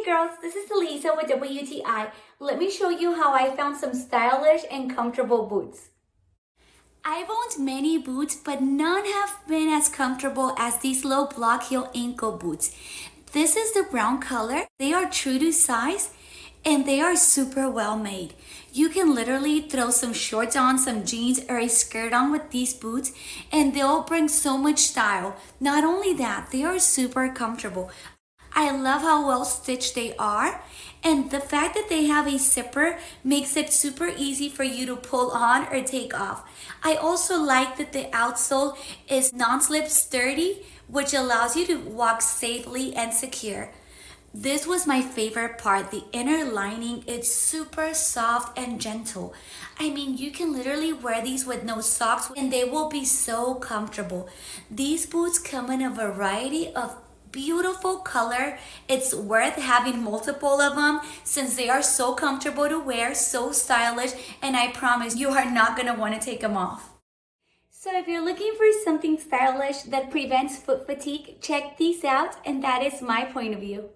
girls, this is Elisa with WTI. Let me show you how I found some stylish and comfortable boots. I've owned many boots, but none have been as comfortable as these low block heel ankle boots. This is the brown color. They are true to size and they are super well made. You can literally throw some shorts on, some jeans or a skirt on with these boots and they'll bring so much style. Not only that, they are super comfortable. I love how well stitched they are, and the fact that they have a zipper makes it super easy for you to pull on or take off. I also like that the outsole is non-slip sturdy, which allows you to walk safely and secure. This was my favorite part, the inner lining. It's super soft and gentle. I mean, you can literally wear these with no socks and they will be so comfortable. These boots come in a variety of beautiful color. It's worth having multiple of them since they are so comfortable to wear, so stylish, and I promise you are not going to want to take them off. So if you're looking for something stylish that prevents foot fatigue, check these out, and that is my point of view.